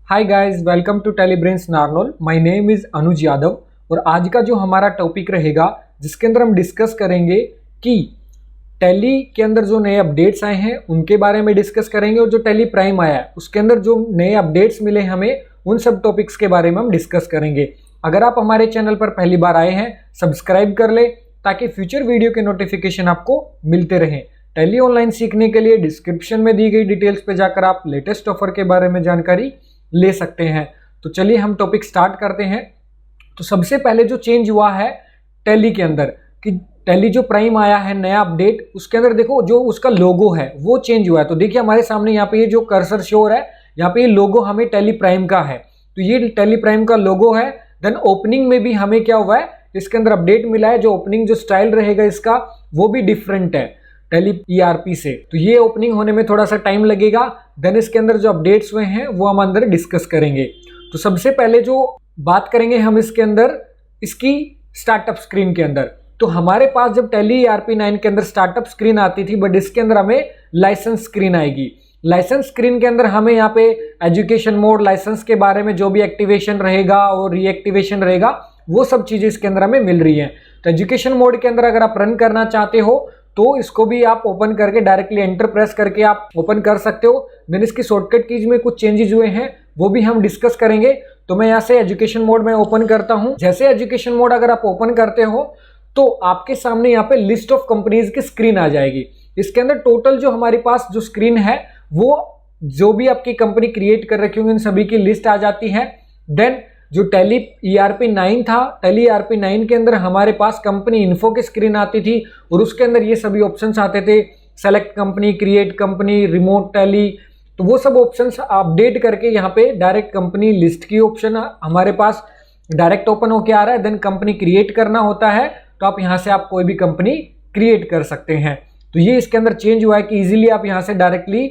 Hi guys, welcome to Telebrains Narnaul. My name is Anuj Yadav और आज का जो हमारा टॉपिक रहेगा जिसके अंदर हम डिस्कस करेंगे कि टैली के अंदर जो नए अपडेट्स आए हैं उनके बारे में डिस्कस करेंगे और जो टैली प्राइम आया है उसके अंदर जो नए अपडेट्स मिले हमें उन सब टॉपिक्स के बारे में हम डिस्कस करेंगे। अगर आप हमारे चैनल पर पहली बार आए हैं सब्सक्राइब कर ले ताकि फ्यूचर वीडियो के नोटिफिकेशन आपको मिलते रहें। टैली ऑनलाइन सीखने के लिए डिस्क्रिप्शन में दी गई डिटेल्स पे जाकर आप लेटेस्ट ऑफर के बारे में जानकारी ले सकते हैं। तो चलिए हम टॉपिक स्टार्ट करते हैं। तो सबसे पहले जो चेंज हुआ है टैली के अंदर कि टैली जो प्राइम आया है नया अपडेट, उसके अंदर देखो जो उसका लोगो है वो चेंज हुआ है। तो देखिए हमारे सामने यहाँ पे ये जो कर्सर शो हो रहा है, यहाँ पे ये लोगो हमें टैली प्राइम का है। तो ये टैली प्राइम का लोगो है। देन ओपनिंग में भी हमें क्या हुआ है, इसके अंदर अपडेट मिला है। जो ओपनिंग जो स्टाइल रहेगा इसका वो भी डिफरेंट है टैली ERP से। तो ये ओपनिंग होने में थोड़ा सा टाइम लगेगा। देन इसके अंदर जो अपडेट्स हुए हैं वो हम अंदर डिस्कस करेंगे। तो सबसे पहले जो बात करेंगे हम इसके अंदर इसकी स्टार्टअप स्क्रीन के अंदर। तो हमारे पास जब टैली ERP 9 के अंदर स्टार्टअप स्क्रीन आती थी, बट इसके अंदर हमें लाइसेंस स्क्रीन आएगी। लाइसेंस स्क्रीन के अंदर हमें यहाँ पे एजुकेशन मोड, लाइसेंस के बारे में जो भी एक्टिवेशन रहेगा और रीएक्टिवेशन रहेगा वो सब चीजें इसके अंदर हमें मिल रही हैं। तो एजुकेशन मोड के अंदर अगर आप रन करना चाहते हो तो इसको भी आप ओपन करके डायरेक्टली एंटर प्रेस करके आप ओपन कर सकते हो। देन इसकी शॉर्टकट कीज में कुछ चेंजेस हुए हैं वो भी हम डिस्कस करेंगे। तो मैं यहाँ से एजुकेशन मोड में ओपन करता हूँ। जैसे एजुकेशन मोड अगर आप ओपन करते हो तो आपके सामने यहाँ पे लिस्ट ऑफ कंपनीज की स्क्रीन आ जाएगी। इसके अंदर टोटल जो हमारे पास जो स्क्रीन है वो जो भी आपकी कंपनी क्रिएट कर रखी होंगी उन सभी की लिस्ट आ जाती है। देन जो टैली ERP 9 था, टैली ERP 9 के अंदर हमारे पास कंपनी इन्फो की स्क्रीन आती थी और उसके अंदर ये सभी ऑप्शंस आते थे, select company, create company, remote tally. तो वो सब ऑप्शंस अपडेट करके यहाँ पे डायरेक्ट कंपनी लिस्ट की ऑप्शन हमारे पास डायरेक्ट ओपन होके आ रहा है। देन कंपनी क्रिएट करना होता है तो आप यहाँ से आप कोई भी कंपनी क्रिएट कर सकते हैं। तो ये इसके अंदर चेंज हुआ है कि इजीली आप यहाँ से डायरेक्टली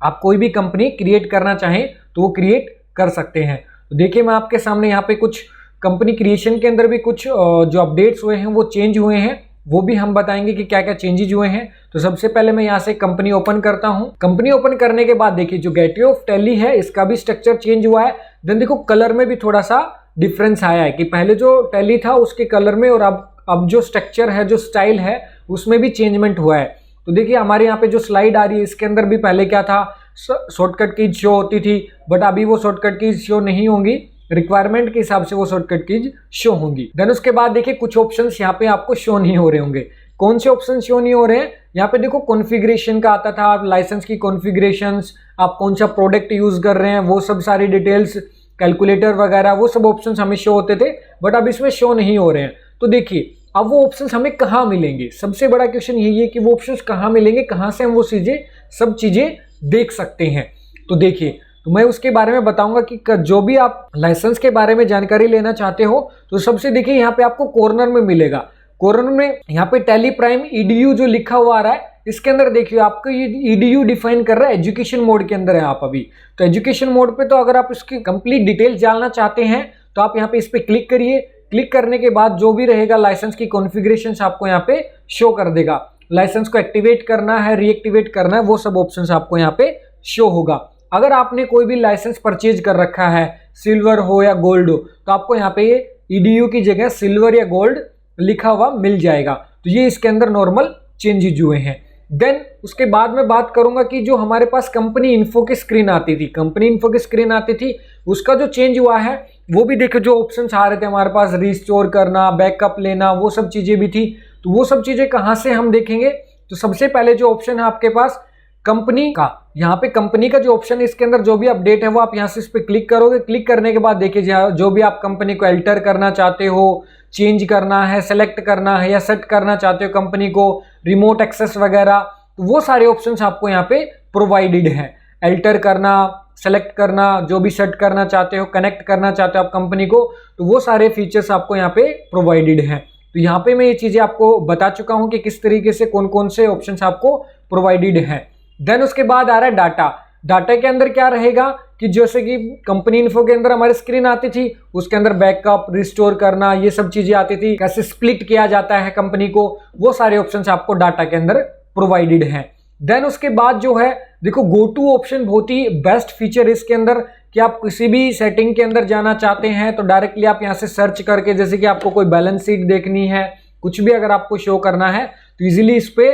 आप कोई भी कंपनी क्रिएट करना चाहें तो वो क्रिएट कर सकते हैं। तो देखिए मैं आपके सामने यहाँ पे कुछ कंपनी क्रिएशन के अंदर भी कुछ जो अपडेट्स हुए हैं वो चेंज हुए हैं, वो भी हम बताएंगे कि क्या क्या चेंजेज हुए हैं। तो सबसे पहले मैं यहाँ से कंपनी ओपन करता हूँ। कंपनी ओपन करने के बाद देखिए जो गेटवे ऑफ टैली है इसका भी स्ट्रक्चर चेंज हुआ है। देन देखो कलर में भी थोड़ा सा डिफरेंस आया है कि पहले जो टैली था उसके कलर में और अब जो स्ट्रक्चर है, जो स्टाइल है उसमें भी चेंजमेंट हुआ है। तो देखिए हमारे यहाँ पे जो स्लाइड आ रही है इसके अंदर भी पहले क्या था, शॉर्टकट कीज शो होती थी, बट अभी वो शॉर्टकट कीज शो नहीं होंगी, रिक्वायरमेंट के हिसाब से वो शॉर्टकट कीज शो होंगी। देन उसके बाद देखिए कुछ ऑप्शंस यहाँ पे आपको शो नहीं हो रहे होंगे। कौन से ऑप्शन शो नहीं हो रहे हैं, यहाँ पे देखो कॉन्फ़िगरेशन का आता था, आप लाइसेंस की कॉन्फ़िगरेशंस, आप कौन सा प्रोडक्ट यूज कर रहे हैं वो सब सारी डिटेल्स, कैलकुलेटर वगैरह वो सब ऑप्शंस हमें शो होते थे, बट अब इसमें शो नहीं हो रहे हैं। तो देखिए अब वो ऑप्शंस हमें कहाँ मिलेंगे, सबसे बड़ा क्वेश्चन यही है कि वो ऑप्शंस कहाँ मिलेंगे, कहाँ से हम वो सब चीजें देख सकते हैं। तो देखिए तो मैं उसके बारे में बताऊंगा कि जो भी आप लाइसेंस के बारे में जानकारी लेना चाहते हो तो सबसे देखिए यहाँ पे आपको कॉर्नर में मिलेगा। कॉर्नर में यहाँ पे टैली प्राइम EDU जो लिखा हुआ आ रहा है इसके अंदर देखिए आपको ये EDU डिफाइन कर रहा है, एजुकेशन मोड के अंदर है आप अभी। तो एजुकेशन मोड पे तो अगर आप इसकी कंप्लीट डिटेल्स जानना चाहते हैं तो आप यहाँ पे इस पे क्लिक करिए। क्लिक करने के बाद जो भी रहेगा लाइसेंस की कॉन्फ़िगरेशन आपको यहाँ पे शो कर देगा। लाइसेंस को एक्टिवेट करना है, रीएक्टिवेट करना है, वो सब ऑप्शंस आपको यहाँ पे शो होगा। अगर आपने कोई भी लाइसेंस परचेज कर रखा है, सिल्वर हो या गोल्ड हो, तो आपको यहाँ पे ये EDU की जगह सिल्वर या गोल्ड लिखा हुआ मिल जाएगा। तो ये इसके अंदर नॉर्मल चेंजेज हुए हैं। देन उसके बाद मैं बात करूंगा कि जो हमारे पास कंपनी इन्फो की स्क्रीन आती थी, कंपनी इन्फो की स्क्रीन आती थी उसका जो चेंज हुआ है वो भी देखो जो ऑप्शंस आ रहे थे हमारे पास, रिस्टोर करना, बैकअप लेना, वो सब चीजें भी थी। तो वो सब चीजें कहाँ से हम देखेंगे, तो सबसे पहले जो ऑप्शन है आपके पास कंपनी का, यहाँ पे कंपनी का जो ऑप्शन है इसके अंदर जो भी अपडेट है वो आप यहाँ से इस पे क्लिक करोगे। क्लिक करने के बाद देखिए जो भी आप कंपनी को अल्टर करना चाहते हो, चेंज करना है, सेलेक्ट करना है या सेट करना चाहते हो कंपनी को, रिमोट एक्सेस वगैरह, तो वो सारे ऑप्शंस आपको यहाँ पे प्रोवाइडेड है। अल्टर करना, सेलेक्ट करना, जो भी सेट करना चाहते हो, कनेक्ट करना चाहते हो आप कंपनी को, तो वो सारे फीचर्स आपको यहाँ पे प्रोवाइडेड हैं। तो यहाँ पे मैं ये चीजें आपको बता चुका हूँ कि किस तरीके से कौन कौन से ऑप्शंस आपको प्रोवाइडेड हैं। देन उसके बाद आ रहा है डाटा। डाटा के अंदर क्या रहेगा कि जैसे कि कंपनी इन्फो के अंदर हमारी स्क्रीन आती थी, उसके अंदर बैकअप, रिस्टोर करना, ये सब चीजें आती थी, कैसे स्प्लिट किया जाता है कंपनी को, वो सारे ऑप्शंस आपको डाटा के अंदर प्रोवाइडेड हैं। देन उसके बाद जो है देखो गो टू ऑप्शन बहुत ही बेस्ट फीचर इसके अंदर कि आप किसी भी सेटिंग के अंदर जाना चाहते हैं तो डायरेक्टली आप यहाँ से सर्च करके, जैसे कि आपको कोई बैलेंस शीट देखनी है, कुछ भी अगर आपको शो करना है तो इजीली इस पे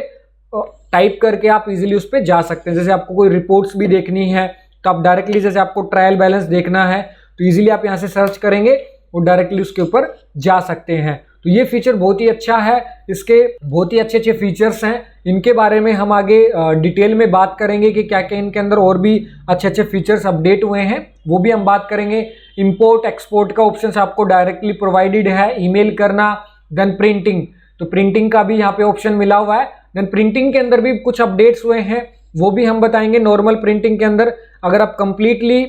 टाइप करके आप इजीली उस पे जा सकते हैं। जैसे आपको कोई रिपोर्ट्स भी देखनी है तो आप डायरेक्टली, जैसे आपको ट्रायल बैलेंस देखना है तो इजीली आप यहाँ से सर्च करेंगे और डायरेक्टली उसके ऊपर जा सकते हैं। तो ये फीचर बहुत ही अच्छा है, इसके बहुत ही अच्छे अच्छे फीचर्स हैं। इनके बारे में हम आगे डिटेल में बात करेंगे कि क्या क्या इनके अंदर और भी अच्छे अच्छे फीचर्स अपडेट हुए हैं, वो भी हम बात करेंगे। इंपोर्ट एक्सपोर्ट का ऑप्शन आपको डायरेक्टली प्रोवाइडेड है, ईमेल करना, देन प्रिंटिंग, तो प्रिंटिंग का भी यहाँ पे ऑप्शन मिला हुआ है। देन प्रिंटिंग के अंदर भी कुछ अपडेट्स हुए हैं, वो भी हम बताएंगे। नॉर्मल प्रिंटिंग के अंदर अगर आप कंप्लीटली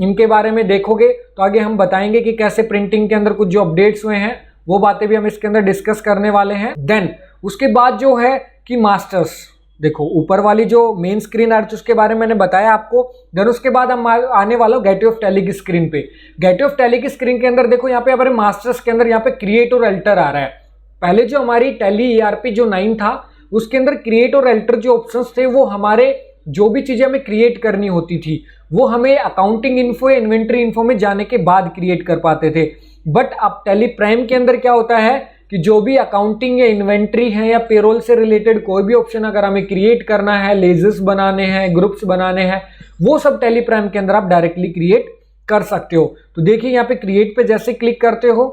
इनके बारे में देखोगे तो आगे हम बताएंगे कि कैसे प्रिंटिंग के अंदर कुछ जो अपडेट्स हुए हैं वो बातें भी हम इसके अंदर डिस्कस करने वाले हैं। देन उसके बाद जो है कि मास्टर्स, देखो ऊपर वाली जो मेन स्क्रीन आ रही है उसके बारे में मैंने बताया आपको। देन उसके बाद हम आने वाला हूँ गेटवे ऑफ टैली की स्क्रीन पे। गेटवे ऑफ टैली की स्क्रीन के अंदर देखो यहाँ पे हमारे मास्टर्स के अंदर यहाँ पे क्रिएट और अल्टर आ रहा है। पहले जो हमारी टैली ERP जो 9 था उसके अंदर क्रिएट और अल्टर जो ऑप्शंस थे वो हमारे जो भी चीजें हमें क्रिएट करनी होती थी वो हमें अकाउंटिंग इन्फो या इन्वेंट्री इन्फो में जाने के बाद क्रिएट कर पाते थे। बट अब टैली प्राइम के अंदर क्या होता है कि जो भी अकाउंटिंग या इन्वेंट्री है या पेरोल से रिलेटेड कोई भी ऑप्शन अगर हमें क्रिएट करना है, लेजर्स बनाने हैं, ग्रुप्स बनाने हैं, वो सब टैली प्राइम के अंदर आप डायरेक्टली क्रिएट कर सकते हो। तो देखिए यहाँ पे क्रिएट पे जैसे क्लिक करते हो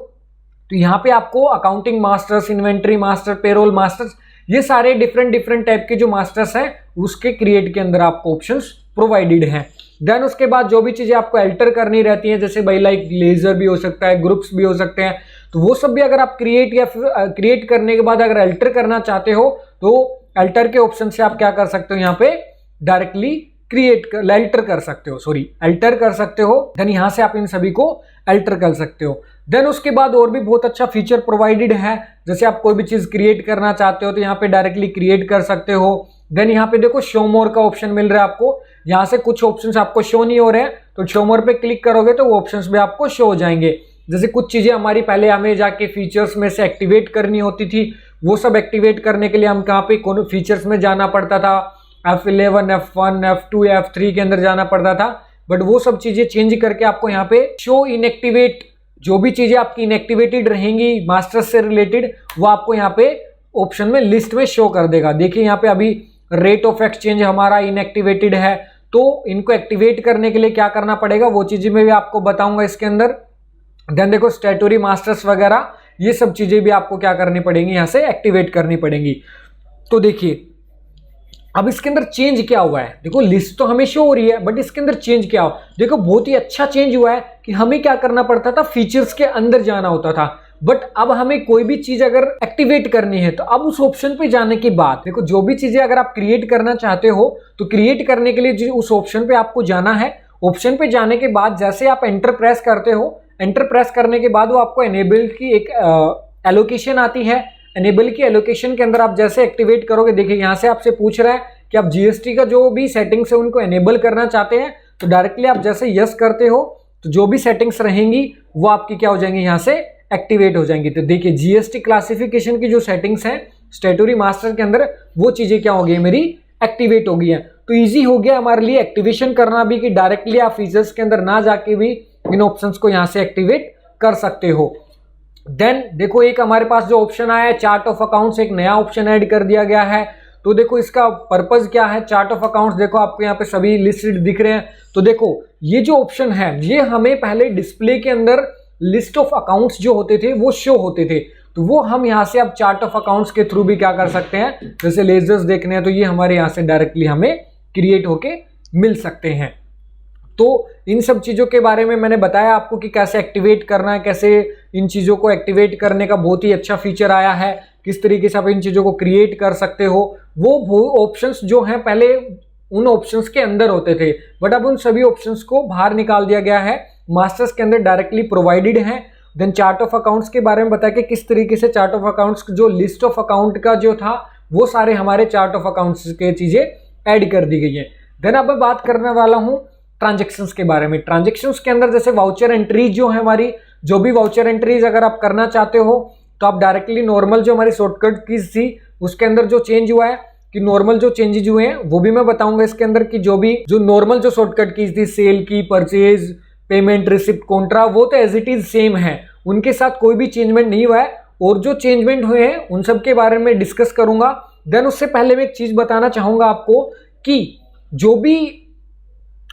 तो यहाँ पे आपको accounting masters, inventory master, payroll masters, ये सारे डिफरेंट टाइप के जो मास्टर्स हैं उसके क्रिएट के अंदर आपको ऑप्शंस प्रोवाइडेड हैं। देन उसके बाद जो भी चीजें आपको अल्टर करनी रहती हैं, जैसे भाई लाइक लेजर भी हो सकता है, ग्रुप्स भी हो सकते हैं, तो वो सब भी अगर आप क्रिएट करने के बाद अगर अल्टर करना चाहते हो तो अल्टर के ऑप्शन से आप क्या कर सकते हो, यहाँ पे डायरेक्टली अल्टर कर सकते हो। देन यहाँ से आप इन सभी को अल्टर कर सकते हो। देन उसके बाद और भी बहुत अच्छा फीचर प्रोवाइडेड है, जैसे आप कोई भी चीज क्रिएट करना चाहते हो तो यहाँ पे डायरेक्टली क्रिएट कर सकते हो। देन यहाँ पे देखो शो मोर का ऑप्शन मिल रहा है आपको, यहाँ से कुछ ऑप्शंस आपको शो नहीं हो रहे हैं तो शो मोर पे क्लिक करोगे तो वो ऑप्शंस भी आपको शो हो जाएंगे। जैसे कुछ चीजें हमारी पहले हमें जाके फीचर्स में से एक्टिवेट करनी होती थी, वो सब एक्टिवेट करने के लिए हम कहाँ पे कौन फीचर्स में जाना पड़ता था, F11, F1, F2, F3 के अंदर जाना पड़ता था। बट वो सब चीजें चेंज करके आपको यहाँ पे शो इनएक्टिवेट, जो भी चीजें आपकी इनएक्टिवेटेड रहेंगी मास्टर्स से रिलेटेड वो आपको यहाँ पे ऑप्शन में लिस्ट में शो कर देगा। देखिए यहाँ पे अभी रेट ऑफ एक्सचेंज हमारा इनएक्टिवेटेड है, तो इनको एक्टिवेट करने के लिए क्या करना पड़ेगा वो चीजें मैं भी आपको बताऊंगा इसके अंदर। देन देखो स्टैट्यूटरी मास्टर्स वगैरह ये सब चीजें भी आपको क्या करनी पड़ेंगी, यहाँ से एक्टिवेट करनी पड़ेंगी। तो देखिए अब इसके अंदर चेंज क्या हुआ है, देखो लिस्ट तो हमें शो हो रही है बट इसके अंदर चेंज क्या हुआ, देखो बहुत ही अच्छा चेंज हुआ है कि हमें क्या करना पड़ता था, फीचर्स के अंदर जाना होता था। बट अब हमें कोई भी चीज अगर एक्टिवेट करनी है तो अब उस ऑप्शन पे जाने के बाद देखो जो भी चीजें अगर आप क्रिएट करना चाहते हो तो क्रिएट करने के लिए उस ऑप्शन पे आपको जाना है। ऑप्शन पे जाने के बाद जैसे आप एंटर प्रेस करते हो, एंटर प्रेस करने के बाद वो आपको एनेबल की एक एलोकेशन आती है। एनेबल की एलोकेशन के अंदर आप जैसे एक्टिवेट करोगे, देखिए यहाँ से आपसे पूछ रहा है कि आप जीएसटी का जो भी सेटिंग्स है उनको एनेबल करना चाहते हैं, तो डायरेक्टली आप जैसे यस करते हो तो जो भी सेटिंग्स रहेंगी वो आपकी क्या हो जाएंगी, यहाँ से एक्टिवेट हो जाएंगी। तो देखिए जीएसटी क्लासिफिकेशन की जो सेटिंग्स हैं स्टैट्यूटरी मास्टर के अंदर वो चीजें क्या हो गई, मेरी एक्टिवेट हो गई है। तो ईजी हो गया हमारे लिए एक्टिवेशन करना भी कि डायरेक्टली आप फीचर्स के अंदर ना जाके भी इन ऑप्शंस को यहाँ से एक्टिवेट कर सकते हो। देन देखो एक हमारे पास जो ऑप्शन आया है चार्ट ऑफ अकाउंट्स, एक नया ऑप्शन ऐड कर दिया गया है। तो देखो इसका पर्पस क्या है, चार्ट ऑफ अकाउंट्स, देखो आपको यहाँ पे सभी लिस्टेड दिख रहे हैं। तो देखो ये जो ऑप्शन है ये हमें पहले डिस्प्ले के अंदर लिस्ट ऑफ अकाउंट्स जो होते थे वो शो होते थे, तो वो हम यहाँ से अब चार्ट ऑफ अकाउंट्स के थ्रू भी क्या कर सकते हैं, जैसे लेजर्स देखने हैं तो ये हमारे यहाँ से डायरेक्टली हमें क्रिएट होके मिल सकते हैं। तो इन सब चीज़ों के बारे में मैंने बताया आपको कि कैसे एक्टिवेट करना है, कैसे इन चीज़ों को एक्टिवेट करने का बहुत ही अच्छा फीचर आया है, किस तरीके से आप इन चीज़ों को क्रिएट कर सकते हो। वो ऑप्शंस जो हैं पहले उन ऑप्शंस के अंदर होते थे बट अब उन सभी ऑप्शंस को बाहर निकाल दिया गया है, मास्टर्स के अंदर डायरेक्टली प्रोवाइडेड हैं। देन चार्ट ऑफ अकाउंट्स के बारे में बताया कि किस तरीके से चार्ट ऑफ अकाउंट्स जो लिस्ट ऑफ अकाउंट का जो था वो सारे हमारे चार्ट ऑफ अकाउंट्स के चीज़ें ऐड कर दी गई है। देन अब मैं बात करने वाला हूँ ट्रांजेक्शन्स के बारे में। ट्रांजेक्शन्स के अंदर जैसे वाउचर एंट्रीज जो है हमारी, जो भी वाउचर एंट्रीज अगर आप करना चाहते हो तो आप डायरेक्टली नॉर्मल जो हमारी शॉर्टकट कीज थी उसके अंदर जो चेंज हुआ है कि नॉर्मल जो चेंजेज हुए हैं वो भी मैं बताऊंगा इसके अंदर, कि जो नॉर्मल जो शॉर्टकट कीज थी, सेल की, परचेज, पेमेंट, रिसिप्ट, कॉन्ट्रा, वो तो एज इट इज सेम है, उनके साथ कोई भी चेंजमेंट नहीं हुआ है। और जो चेंजमेंट हुए हैं उन सब के बारे में डिस्कस करूंगा। देन उससे पहले मैं एक चीज बताना चाहूंगा आपको कि जो भी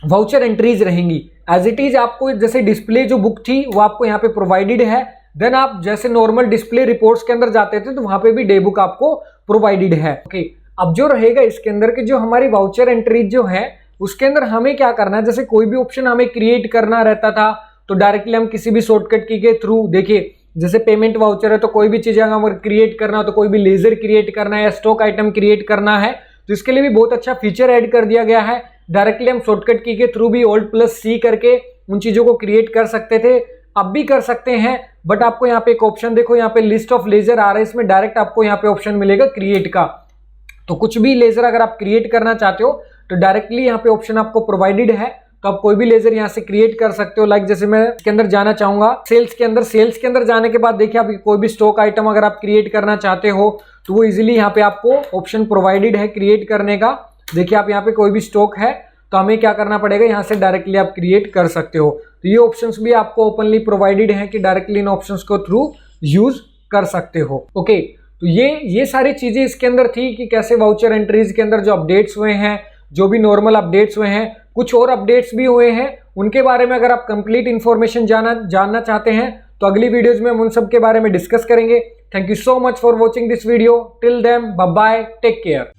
वाउचर एंट्रीज रहेंगी एज इट इज आपको, जैसे डिस्प्ले जो बुक थी वो आपको यहाँ पे प्रोवाइडेड है। देन आप जैसे नॉर्मल डिस्प्ले रिपोर्ट्स के अंदर जाते थे तो वहां पे भी डे बुक आपको प्रोवाइडेड है। ओके, अब जो रहेगा इसके अंदर कि जो हमारी वाउचर एंट्रीज जो है उसके अंदर हमें क्या करना है, जैसे कोई भी ऑप्शन हमें क्रिएट करना रहता था तो डायरेक्टली हम किसी भी शॉर्टकट की के थ्रू, देखिए जैसे पेमेंट वाउचर है तो कोई भी चीज अगर क्रिएट करना हो तो कोई भी लेजर क्रिएट करना है या स्टॉक आइटम क्रिएट करना है तो इसके लिए भी बहुत अच्छा फीचर ऐड कर दिया गया है। डायरेक्टली हम शॉर्टकट की के थ्रू भी Alt+C करके उन चीजों को क्रिएट कर सकते थे, अब भी कर सकते हैं। बट आपको यहाँ पे एक ऑप्शन देखो, यहाँ पे लिस्ट ऑफ लेजर आ रहा है, इसमें डायरेक्ट आपको यहाँ पे ऑप्शन मिलेगा क्रिएट का। तो कुछ भी लेजर अगर आप क्रिएट करना चाहते हो तो डायरेक्टली यहाँ पे ऑप्शन आपको प्रोवाइडेड है, तो आप कोई भी लेजर यहाँ से क्रिएट कर सकते हो। लाइक जैसे मैं इसके अंदर जाना चाहूंगा सेल्स के अंदर जाने के बाद देखिए आप कोई भी स्टॉक आइटम अगर आप क्रिएट करना चाहते हो तो वो इजीली यहाँ पे आपको ऑप्शन प्रोवाइडेड है क्रिएट करने का। देखिए आप यहाँ पे कोई भी स्टॉक है तो हमें क्या करना पड़ेगा, यहाँ से डायरेक्टली आप क्रिएट कर सकते हो। तो ये ऑप्शंस भी आपको ओपनली प्रोवाइडेड है कि डायरेक्टली इन ऑप्शंस को थ्रू यूज कर सकते हो। ओके, तो ये सारी चीजें इसके अंदर थी कि कैसे वाउचर एंट्रीज के अंदर जो अपडेट्स हुए हैं, जो भी नॉर्मल अपडेट्स हुए हैं, कुछ और अपडेट्स भी हुए हैं, उनके बारे में अगर आप कंप्लीट इंफॉर्मेशन जानना चाहते हैं तो अगली वीडियोज में हम उन सब के बारे में डिस्कस करेंगे। Thank you so much for watching this video. Till then bye bye, take care.